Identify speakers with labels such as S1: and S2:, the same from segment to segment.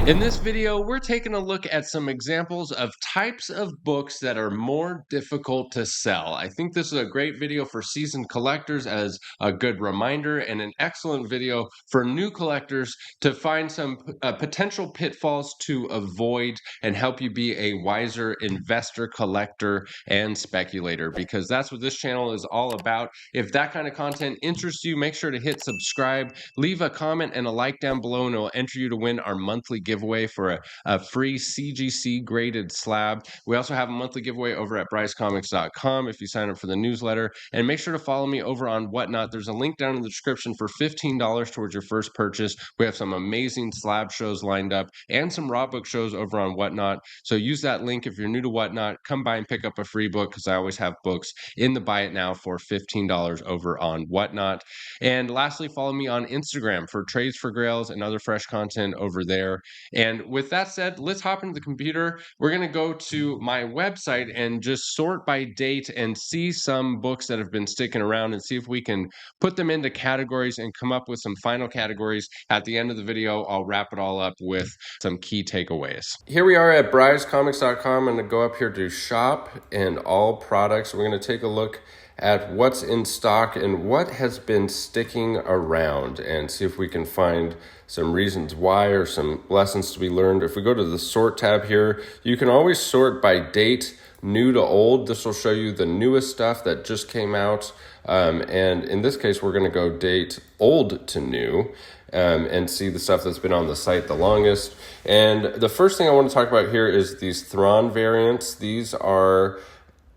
S1: In this video, we're taking a look at some examples of types of books that are more difficult to sell. I think this is a great video for seasoned collectors as a good reminder, and an excellent video for new collectors to find some potential pitfalls to avoid and help you be a wiser investor, collector, and speculator, because that's what this channel is all about. If that kind of content interests you, make sure to hit subscribe, leave a comment and a like down below, and it'll enter you to win our monthly giveaway for a free CGC graded slab. We also have a monthly giveaway over at brycecomics.com if you sign up for the newsletter. And make sure to follow me over on Whatnot. There's a link down in the description for $15 towards your first purchase. We have some amazing slab shows lined up and some raw book shows over on Whatnot. So use that link if you're new to Whatnot. Come by and pick up a free book, because I always have books in the Buy It Now for $15 over on Whatnot. And lastly, follow me on Instagram for trades for grails and other fresh content over there. And with that said, let's hop into the computer. We're going to go to my website and just sort by date and see some books that have been sticking around and see if we can put them into categories and come up with some final categories. At the end of the video, I'll wrap it all up with some key takeaways. Here we are at brycecomics.com. I'm going to go up here to shop and all products. We're going to take a look at what's in stock and what has been sticking around and see if we can find some reasons why or some lessons to be learned. If we go to the sort tab here, you can always sort by date, new to old. This will show you the newest stuff that just came out. And in this case, we're going to go date old to new and see the stuff that's been on the site the longest. And the first thing I want to talk about here is these Thrawn variants. These are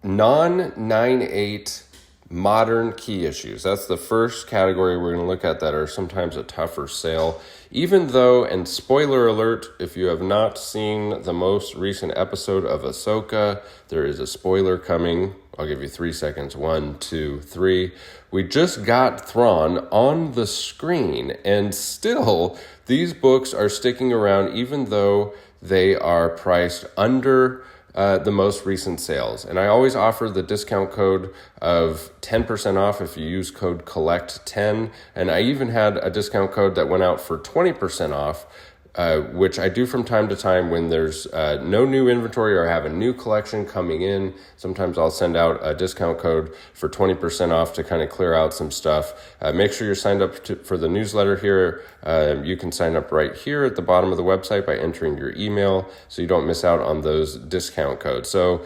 S1: non-9.8 modern key issues. That's the first category we're going to look at that are sometimes a tougher sale. Even though, and spoiler alert, if you have not seen the most recent episode of Ahsoka, there is a spoiler coming. I'll give you 3 seconds. 1, 2, 3. We just got Thrawn on the screen, and still these books are sticking around even though they are priced under the most recent sales. And I always offer the discount code of 10% off if you use code COLLECT10. And I even had a discount code that went out for 20% off, which I do from time to time when there's no new inventory or I have a new collection coming in. Sometimes I'll send out a discount code for 20% off to kind of clear out some stuff. Make sure you're signed up for the newsletter here. You can sign up right here at the bottom of the website by entering your email so you don't miss out on those discount codes. So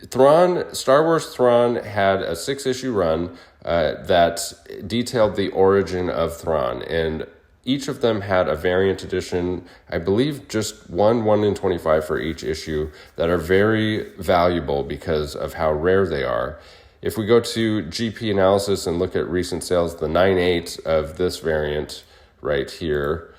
S1: Thrawn, Star Wars Thrawn had a 6-issue run that detailed the origin of Thrawn, and each of them had a variant edition, I believe just 1 in 25 for each issue, that are very valuable because of how rare they are. If we go to GP analysis and look at recent sales, the 9.8 of this variant right here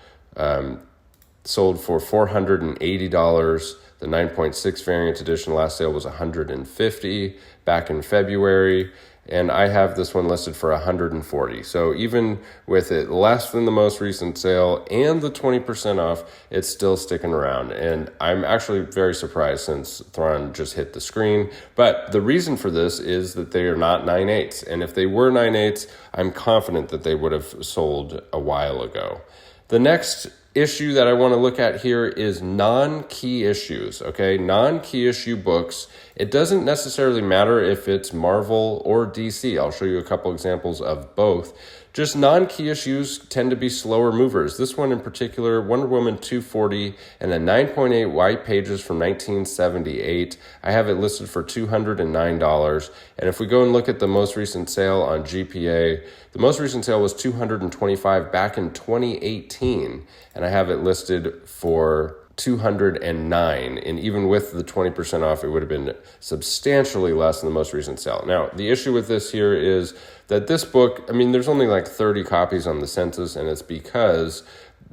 S1: sold for $480. The 9.6 variant edition last sale was $150 back in February. And I have this one listed for $140. So even with it less than the most recent sale and the 20% off, it's still sticking around. And I'm actually very surprised since Thrawn just hit the screen. But the reason for this is that they are not 9.8s. And if they were 9.8s, I'm confident that they would have sold a while ago. The next issue that I want to look at here is non-key issues, okay? Non-key issue books. It doesn't necessarily matter if it's Marvel or DC. I'll show you a couple examples of both. Just non-key issues tend to be slower movers. This one in particular, Wonder Woman 240 and a 9.8 white pages from 1978. I have it listed for $209. And if we go and look at the most recent sale on GPA, the most recent sale was $225 back in 2018. And I have it listed for $209, and even with the 20% off, it would have been substantially less than the most recent sale. Now, the issue with this here is that this book, I mean, there's only like 30 copies on the census, and it's because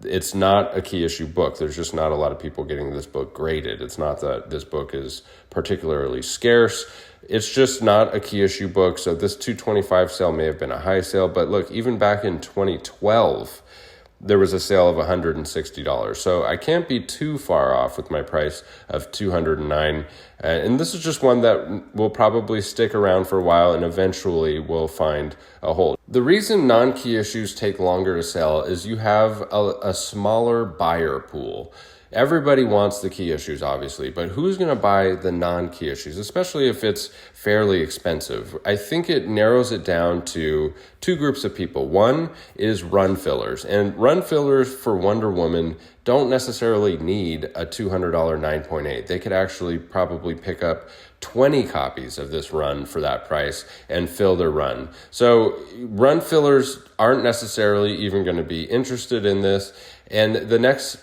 S1: it's not a key issue book. There's just not a lot of people getting this book graded. It's not that this book is particularly scarce. It's just not a key issue book. So this 225 sale may have been a high sale, but look, even back in 2012, there was a sale of $160. So I can't be too far off with my price of $209. And this is just one that will probably stick around for a while and eventually will find a hold. The reason non-key issues take longer to sell is you have a smaller buyer pool. Everybody wants the key issues, obviously, but who's going to buy the non-key issues, especially if it's fairly expensive? I think it narrows it down to two groups of people. One is run fillers, and run fillers for Wonder Woman don't necessarily need a $200 9.8. They could actually probably pick up 20 copies of this run for that price and fill their run. So run fillers aren't necessarily even going to be interested in this. And the next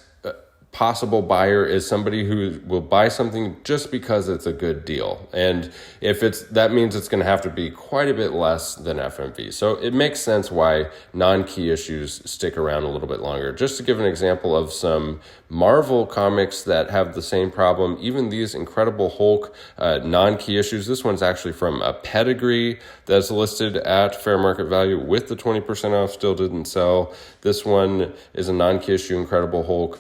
S1: possible buyer is somebody who will buy something just because it's a good deal. And if that means it's going to have to be quite a bit less than FMV. So it makes sense why non-key issues stick around a little bit longer. Just to give an example of some Marvel comics that have the same problem, even these Incredible Hulk non-key issues, this one's actually from a Pedigree that's listed at fair market value with the 20% off, still didn't sell. This one is a non-key issue Incredible Hulk.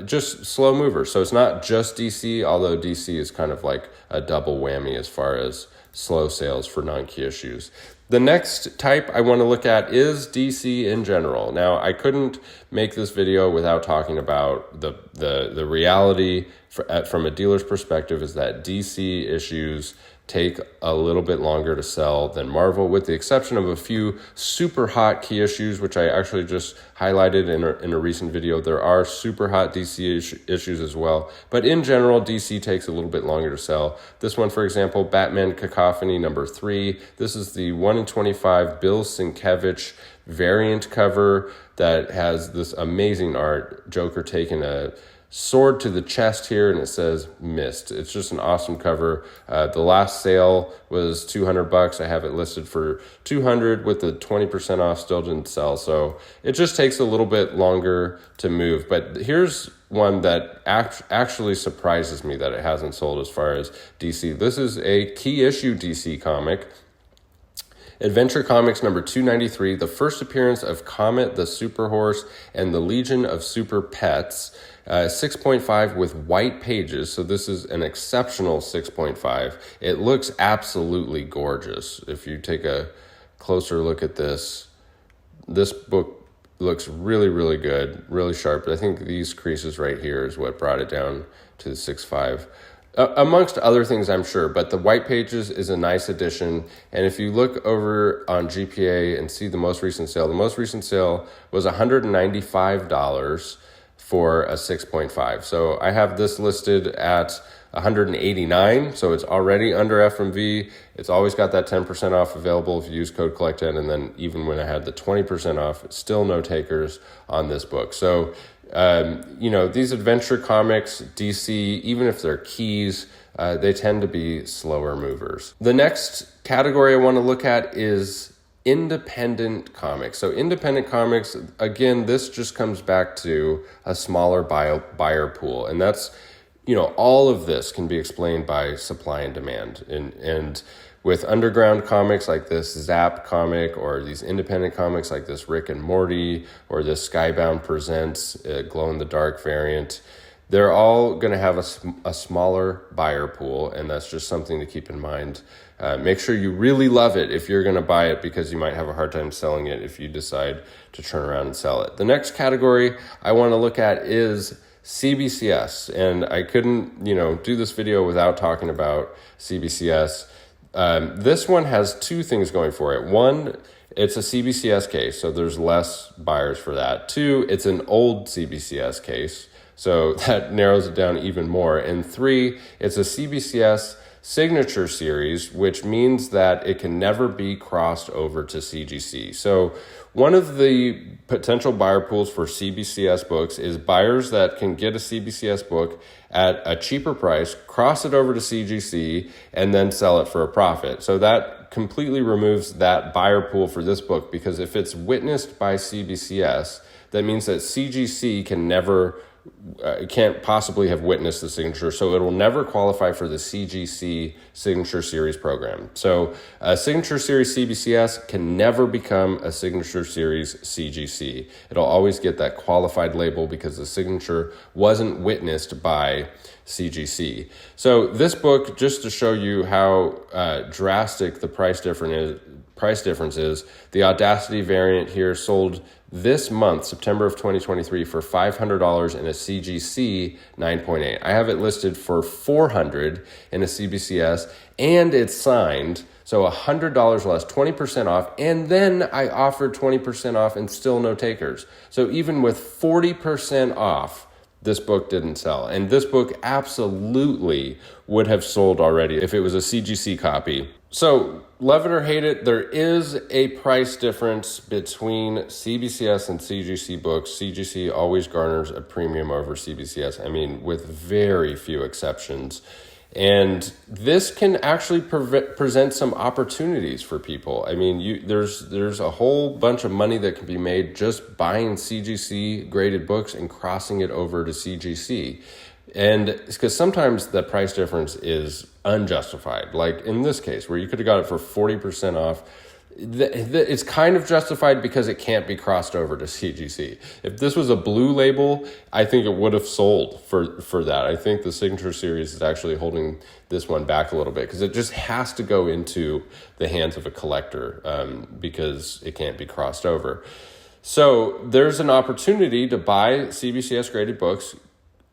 S1: Just slow mover. So it's not just DC, although DC is kind of like a double whammy as far as slow sales for non-key issues. The next type I want to look at is DC in general. Now, I couldn't make this video without talking about the reality from a dealer's perspective is that DC issues take a little bit longer to sell than Marvel, with the exception of a few super hot key issues, which I actually just highlighted in a recent video. There are super hot DC issues as well, but in general, DC takes a little bit longer to sell. This one, for example, Batman Cacophony #3. This is the 1 in 25 Bill Sienkiewicz variant cover that has this amazing art. Joker taking a sword to the chest here, and it says Mist. It's just an awesome cover. The last sale was $200. I have it listed for $200 with the 20% off, still didn't sell. So it just takes a little bit longer to move. But here's one that actually surprises me that it hasn't sold as far as DC. This is a key issue DC comic. Adventure Comics number 293, the first appearance of Comet the Super Horse and the Legion of Super Pets. 6.5 with white pages, so this is an exceptional 6.5. It looks absolutely gorgeous. If you take a closer look at this book looks really, really good, really sharp. I think these creases right here is what brought it down to the 6.5. Amongst other things, I'm sure, but the white pages is a nice addition. And if you look over on GPA and see the most recent sale was $195 for a 6.5. So I have this listed at $189, so it's already under FMV. It's always got that 10% off available if you use code COLLECTED, and then even when I had the 20% off, still no takers on this book. So these adventure comics, DC, even if they're keys, they tend to be slower movers. The next category I want to look at is independent comics. So independent comics, again, this just comes back to a smaller buyer pool. And that's, all of this can be explained by supply and demand. And with underground comics like this Zap comic, or these independent comics like this Rick and Morty, or this Skybound Presents glow-in-the-dark variant, they're all going to have a smaller buyer pool, and that's just something to keep in mind. Make sure you really love it if you're going to buy it, because you might have a hard time selling it if you decide to turn around and sell it. The next category I want to look at is CBCS, and I couldn't, do this video without talking about CBCS. This one has two things going for it. One, it's a CBCS case, so there's less buyers for that. Two, it's an old CBCS case, so that narrows it down even more. And three, it's a CBCS signature series, which means that it can never be crossed over to CGC. So one of the potential buyer pools for CBCS books is buyers that can get a CBCS book at a cheaper price, cross it over to CGC, and then sell it for a profit. So that completely removes that buyer pool for this book, because if it's witnessed by CBCS, that means that CGC can't possibly have witnessed the signature, so it will never qualify for the CGC Signature Series program. So a Signature Series CBCS can never become a Signature Series CGC. It'll always get that qualified label because the signature wasn't witnessed by CGC. So this book, just to show you how drastic the price difference is, the Audacity variant here sold this month, September of 2023, for $500 in a CGC 9.8. I have it listed for $400 in a CBCS, and it's signed. So $100 less, 20% off, and then I offered 20% off and still no takers. So even with 40% off, this book didn't sell. And this book absolutely would have sold already if it was a CGC copy. So love it or hate it, there is a price difference between CBCS and CGC books. CGC always garners a premium over CBCS, I mean, with very few exceptions. And this can actually present some opportunities for people. I mean, there's a whole bunch of money that can be made just buying CGC graded books and crossing it over to CGC. And it's because sometimes the price difference is unjustified. Like in this case, where you could have got it for 40% off, it's kind of justified because it can't be crossed over to CGC. If this was a blue label, I think it would have sold for that. I think the Signature Series is actually holding this one back a little bit because it just has to go into the hands of a collector because it can't be crossed over. So there's an opportunity to buy CBCS graded books,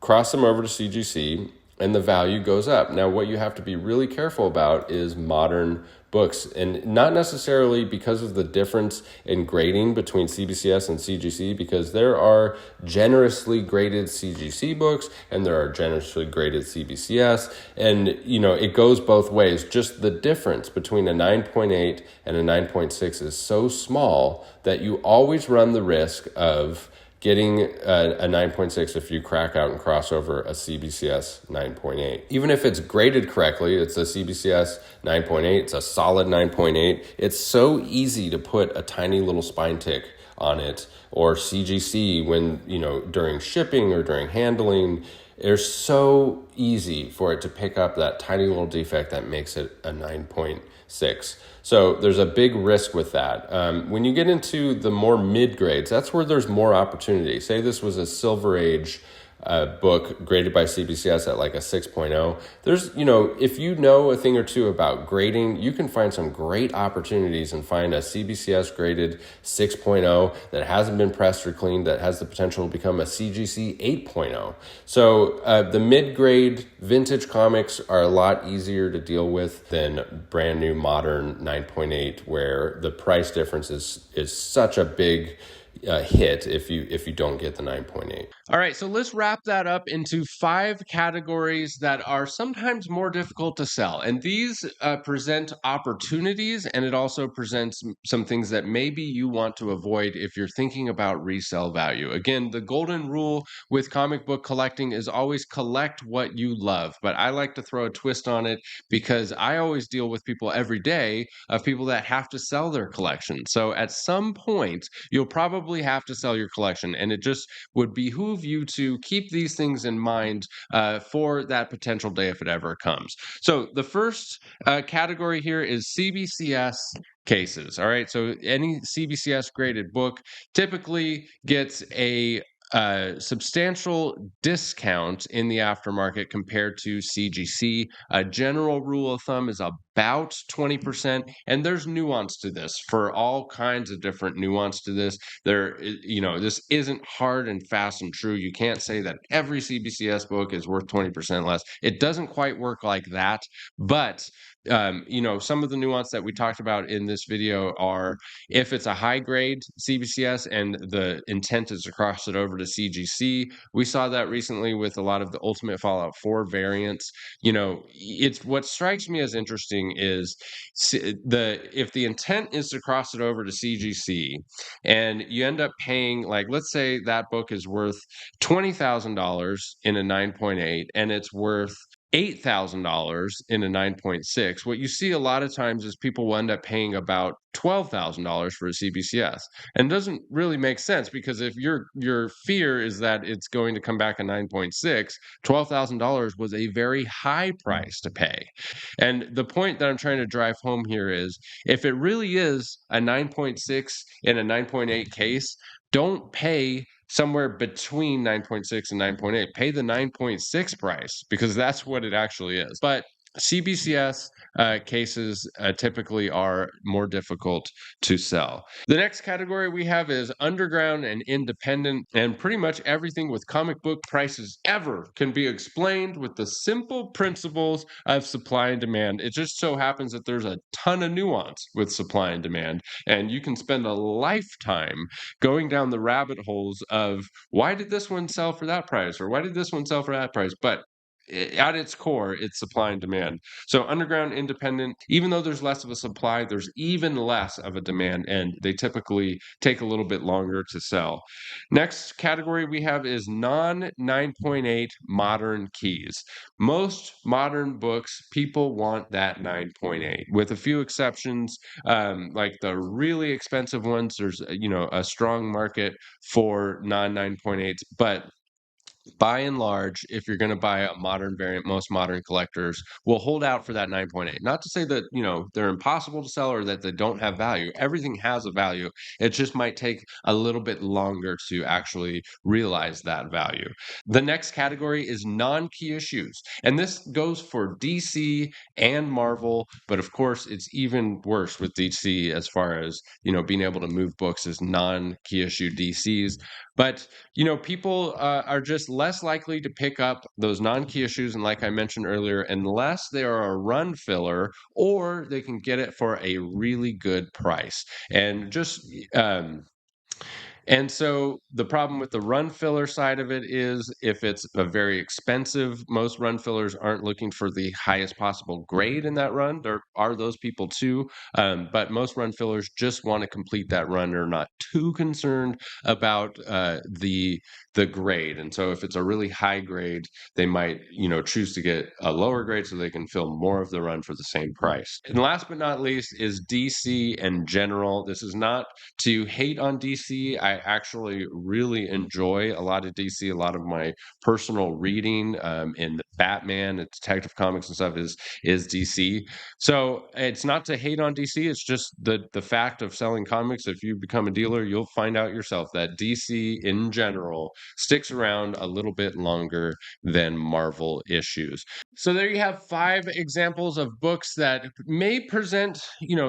S1: cross them over to CGC, and the value goes up. Now, what you have to be really careful about is modern books, and not necessarily because of the difference in grading between CBCS and CGC, because there are generously graded CGC books and there are generously graded CBCS, and it goes both ways. Just the difference between a 9.8 and a 9.6 is so small that you always run the risk of getting a 9.6 if you crack out and cross over a CBCS 9.8. Even if it's graded correctly, it's a CBCS 9.8, it's a solid 9.8. It's so easy to put a tiny little spine tick on it, or CGC when, during shipping or during handling. It's so easy for it to pick up that tiny little defect that makes it a 9.6. So there's a big risk with that. When you get into the more mid grades, that's where there's more opportunity. Say this was a Silver Age book graded by CBCS at like a 6.0. There's, if you know a thing or two about grading, you can find some great opportunities and find a CBCS graded 6.0 that hasn't been pressed or cleaned, that has the potential to become a CGC 8.0. So the mid-grade vintage comics are a lot easier to deal with than brand new modern 9.8, where the price difference is such a big hit if you don't get the 9.8. All right, so let's wrap that up into 5 categories that are sometimes more difficult to sell. And these present opportunities, and it also presents some things that maybe you want to avoid if you're thinking about resale value. Again, the golden rule with comic book collecting is always collect what you love. But I like to throw a twist on it because I always deal with people every day of people that have to sell their collection. So at some point, you'll probably have to sell your collection, and it just would behoove you to keep these things in mind for that potential day if it ever comes. So the first category here is CBCS cases. All right, so any CBCS graded book typically gets a substantial discount in the aftermarket compared to CGC. A general rule of thumb is about 20%, and there's nuance to this for all kinds of different nuance to this. This isn't hard and fast and true. You can't say that every CBCS book is worth 20% less. It doesn't quite work like that, but some of the nuance that we talked about in this video are if it's a high grade CBCS and the intent is to cross it over to CGC. We saw that recently with a lot of the Ultimate Fallout 4 variants. It's what strikes me as interesting is if the intent is to cross it over to CGC and you end up paying, like, let's say that book is worth $20,000 in a 9.8 and it's worth $8,000 in a 9.6. What you see a lot of times is people will end up paying about $12,000 for a CBCS, and doesn't really make sense because if your fear is that it's going to come back a 9.6, $12,000 was a very high price to pay. And the point that I'm trying to drive home here is if it really is a 9.6 in a 9.8 case, don't pay somewhere between 9.6 and 9.8. Pay the 9.6 price because that's what it actually is. But CBCS cases typically are more difficult to sell. The next category we have is underground and independent, and pretty much everything with comic book prices ever can be explained with the simple principles of supply and demand. It just so happens that there's a ton of nuance with supply and demand, and you can spend a lifetime going down the rabbit holes of why did this one sell for that price or why did this one sell for that price. But at its core, it's supply and demand. So underground, independent, even though there's less of a supply, there's even less of a demand, and they typically take a little bit longer to sell. Next category we have is non 9.8 modern keys. Most modern books, people want that 9.8, with a few exceptions. Like the really expensive ones, there's a strong market for non 9.8s, but by and large, if you're going to buy a modern variant, most modern collectors will hold out for that 9.8. Not to say that, they're impossible to sell or that they don't have value. Everything has a value. It just might take a little bit longer to actually realize that value. The next category is non-key issues. And this goes for DC and Marvel, but of course, it's even worse with DC as far as, being able to move books as non-key issue DCs. But people are just less likely to pick up those non-key issues, and like I mentioned earlier, unless they are a run filler or they can get it for a really good price. And just and so the problem with the run filler side of it is if it's a very expensive, most run fillers aren't looking for the highest possible grade in that run. There are those people too, but most run fillers just want to complete that run. They're not too concerned about the grade. And so if it's a really high grade, they might choose to get a lower grade so they can fill more of the run for the same price. And last but not least is DC and general. This is not to hate on DC. I actually really enjoy a lot of DC. A lot of my personal reading in Batman and Detective Comics and stuff is DC. So it's not to hate on DC. It's just the fact of selling comics. If you become a dealer, you'll find out yourself that DC in general sticks around a little bit longer than Marvel issues. So there you have 5 examples of books that may present,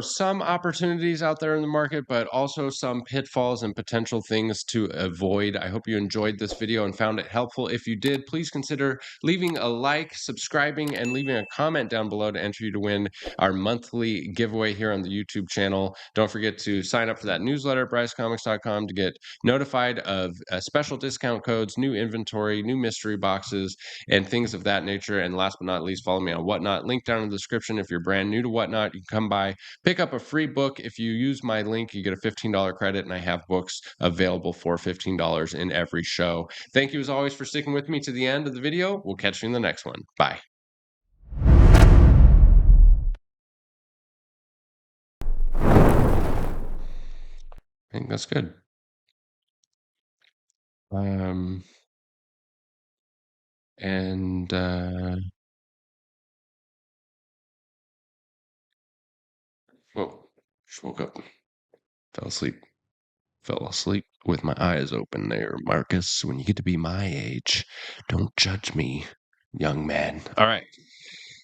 S1: some opportunities out there in the market, but also some pitfalls and potential things to avoid. I hope you enjoyed this video and found it helpful. If you did, please consider leaving a like, subscribing, and leaving a comment down below to enter you to win our monthly giveaway here on the YouTube channel. Don't forget to sign up for that newsletter at brycecomics.com to get notified of special discount codes, new inventory, new mystery boxes, and things of that nature. And last but not least, follow me on Whatnot. Link down in the description. If you're brand new to Whatnot, you can come by, pick up a free book. If you use my link, you get a $15 credit, and I have books available for $15 in every show. Thank you as always for sticking with me to the end of the video. We'll catch you in the next one. Bye. I think that's good. And whoa, just woke up, fell asleep with my eyes open there, Marcus. When you get to be my age, don't judge me, young man. All right.